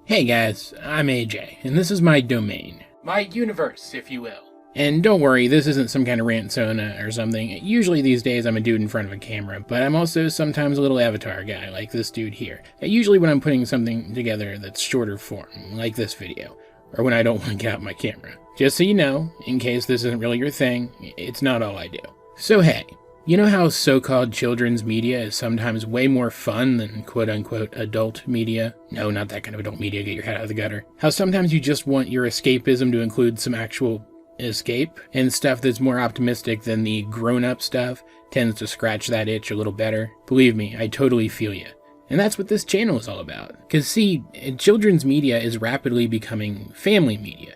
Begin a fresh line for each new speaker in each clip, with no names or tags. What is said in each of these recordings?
Hey guys, I'm AJ, and this is my domain. My universe, if you will. And don't worry, this isn't some kind of rantsona or something. Usually these days I'm a dude in front of a camera, but I'm also sometimes a little avatar guy, like this dude here. Usually when I'm putting something together that's shorter form, like this video, or when I don't want to get out my camera. Just so you know, in case this isn't really your thing, it's not all I do. So hey, you know how so-called children's media is sometimes way more fun than quote-unquote adult media? No, not that kind of adult media, get your head out of the gutter. How sometimes you just want your escapism to include some actual escape, and stuff that's more optimistic than the grown-up stuff tends to scratch that itch a little better. Believe me, I totally feel ya. And that's what this channel is all about. Cause see, children's media is rapidly becoming family media.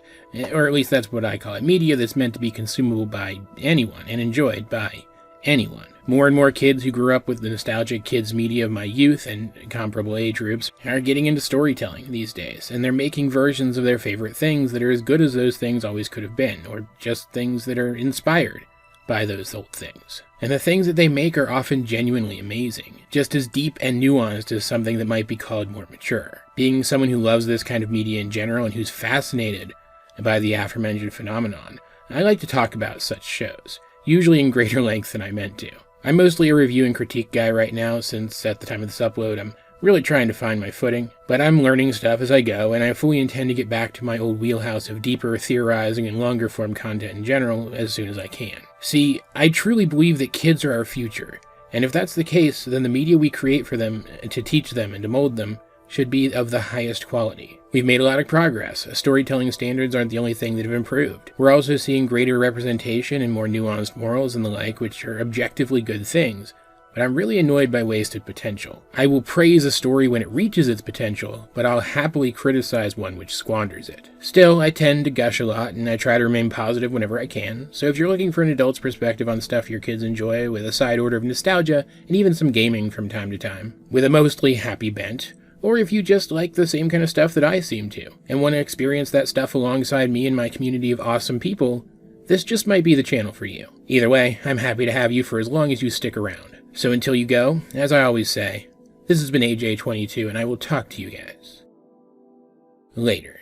Or at least that's what I call it. Media that's meant to be consumable by anyone and enjoyed by anyone. More and more kids who grew up with the nostalgic kids media of my youth and comparable age groups are getting into storytelling these days, and they're making versions of their favorite things that are as good as those things always could have been, or just things that are inspired by those old things. And the things that they make are often genuinely amazing, just as deep and nuanced as something that might be called more mature. Being someone who loves this kind of media in general and who's fascinated by the aforementioned phenomenon, I like to talk about such shows, usually in greater length than I meant to. I'm mostly a review and critique guy right now, since at the time of this upload I'm really trying to find my footing, but I'm learning stuff as I go, and I fully intend to get back to my old wheelhouse of deeper theorizing and longer form content in general as soon as I can. See, I truly believe that kids are our future, and if that's the case, then the media we create for them, to teach them and to mold them, should be of the highest quality. We've made a lot of progress. Storytelling standards aren't the only thing that have improved. We're also seeing greater representation and more nuanced morals and the like, which are objectively good things, but I'm really annoyed by wasted potential. I will praise a story when it reaches its potential, but I'll happily criticize one which squanders it. Still, I tend to gush a lot, and I try to remain positive whenever I can, so if you're looking for an adult's perspective on stuff your kids enjoy, with a side order of nostalgia, and even some gaming from time to time, with a mostly happy bent, or if you just like the same kind of stuff that I seem to, and want to experience that stuff alongside me and my community of awesome people, this just might be the channel for you. Either way, I'm happy to have you for as long as you stick around. So until you go, as I always say, this has been AJ22, and I will talk to you guys later.